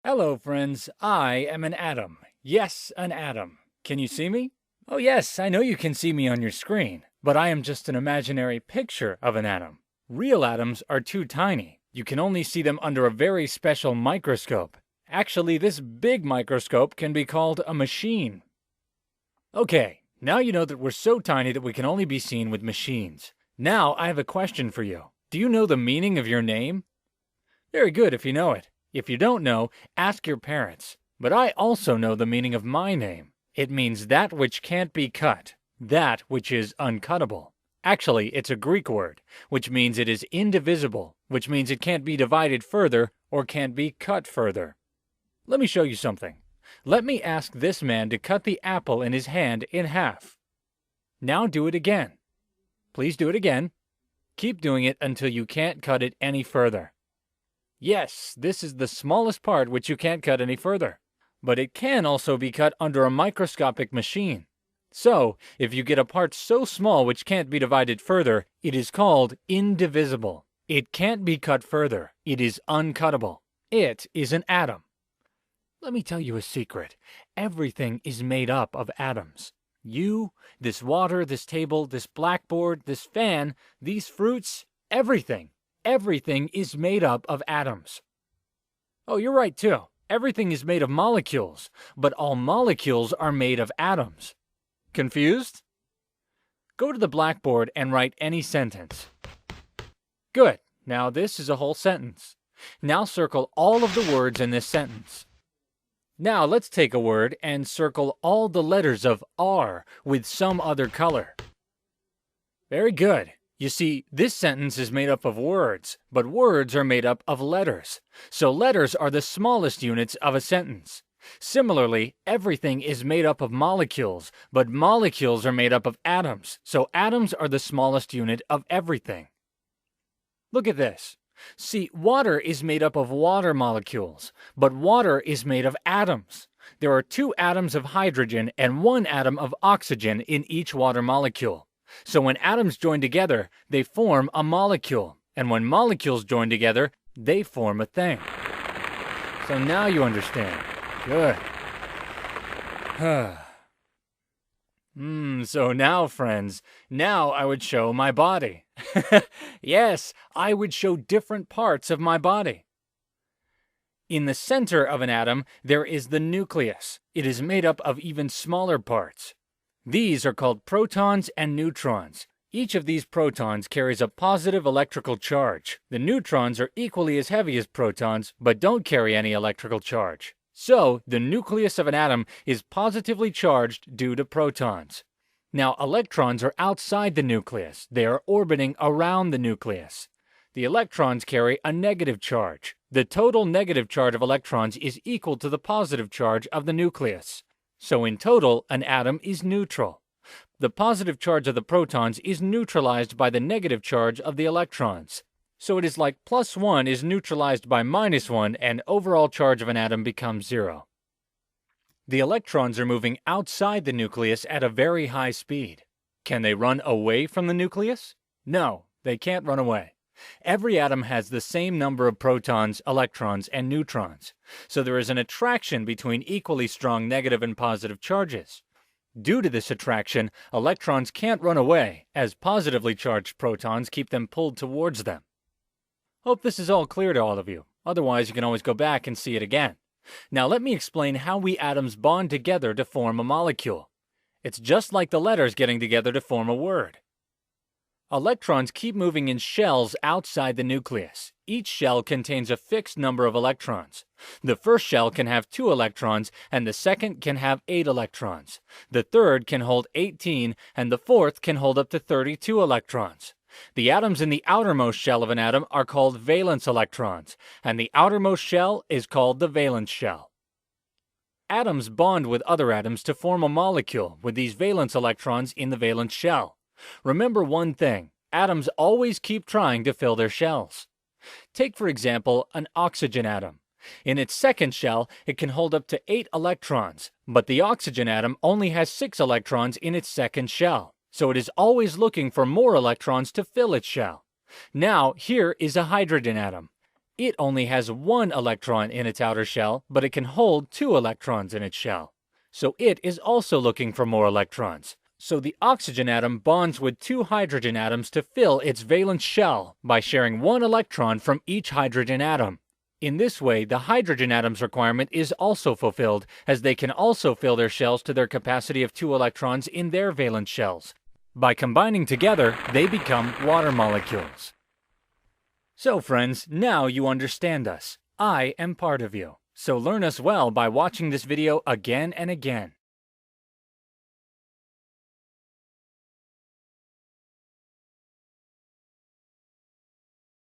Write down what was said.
Hello, friends. I am an atom. Yes, an atom. Can you see me? Oh, yes, I know you can see me on your screen, but I am just an imaginary picture of an atom. Real atoms are too tiny. You can only see them under a very special microscope. Actually, this big microscope can be called a machine. Okay, now you know that we're so tiny that we can only be seen with machines. Now I have a question for you. Do you know the meaning of your name? Very good if you know it. If you don't know, ask your parents. But I also know the meaning of my name. It means that which can't be cut, that which is uncuttable. Actually, it's a Greek word, which means it is indivisible, which means it can't be divided further or can't be cut further. Let me show you something. Let me ask this man to cut the apple in his hand in half. Now do it again. Please do it again. Keep doing it until you can't cut it any further. Yes, this is the smallest part which you can't cut any further. But it can also be cut under a microscopic machine. So, if you get a part so small which can't be divided further, it is called indivisible. It can't be cut further. It is uncuttable. It is an atom. Let me tell you a secret. Everything is made up of atoms. You, this water, this table, this blackboard, this fan, these fruits, everything. Everything is made up of atoms. Oh, you're right too. Everything is made of molecules, but all molecules are made of atoms. Confused? Go to the blackboard and write any sentence. Good. Now this is a whole sentence. Now circle all of the words in this sentence. Now let's take a word and circle all the letters of R with some other color. Very good. You see, this sentence is made up of words, but words are made up of letters. So letters are the smallest units of a sentence. Similarly, everything is made up of molecules, but molecules are made up of atoms. So atoms are the smallest unit of everything. Look at this. See, water is made up of water molecules, but water is made of atoms. There are 2 atoms of hydrogen and 1 atom of oxygen in each water molecule. So when atoms join together, they form a molecule. And when molecules join together, they form a thing. So now you understand. Good. So now, friends, now I would show my body. Yes, I would show different parts of my body. In the center of an atom, there is the nucleus. It is made up of even smaller parts. These are called protons and neutrons. Each of these protons carries a positive electrical charge. The neutrons are equally as heavy as protons, but don't carry any electrical charge. So, the nucleus of an atom is positively charged due to protons. Now, electrons are outside the nucleus. They are orbiting around the nucleus. The electrons carry a negative charge. The total negative charge of electrons is equal to the positive charge of the nucleus. So in total, an atom is neutral. The positive charge of the protons is neutralized by the negative charge of the electrons. So it is like +1 is neutralized by -1, and overall charge of an atom becomes 0. The electrons are moving outside the nucleus at a very high speed. Can they run away from the nucleus? No, they can't run away. Every atom has the same number of protons, electrons, and neutrons. So there is an attraction between equally strong negative and positive charges. Due to this attraction, electrons can't run away, as positively charged protons keep them pulled towards them. Hope this is all clear to all of you. Otherwise, you can always go back and see it again. Now let me explain how we atoms bond together to form a molecule. It's just like the letters getting together to form a word. Electrons keep moving in shells outside the nucleus. Each shell contains a fixed number of electrons. The first shell can have 2 electrons, and the second can have 8 electrons. The third can hold 18, and the fourth can hold up to 32 electrons. The atoms in the outermost shell of an atom are called valence electrons, and the outermost shell is called the valence shell. Atoms bond with other atoms to form a molecule with these valence electrons in the valence shell. Remember one thing, atoms always keep trying to fill their shells. Take, for example, an oxygen atom. In its second shell, it can hold up to 8 electrons, but the oxygen atom only has 6 electrons in its second shell, so it is always looking for more electrons to fill its shell. Now, here is a hydrogen atom. It only has one electron in its outer shell, but it can hold 2 electrons in its shell. So it is also looking for more electrons. So the oxygen atom bonds with 2 hydrogen atoms to fill its valence shell by sharing 1 electron from each hydrogen atom. In this way, the hydrogen atom's requirement is also fulfilled, as they can also fill their shells to their capacity of 2 electrons in their valence shells. By combining together, they become water molecules. So friends, now you understand us. I am part of you. So learn us well by watching this video again and again.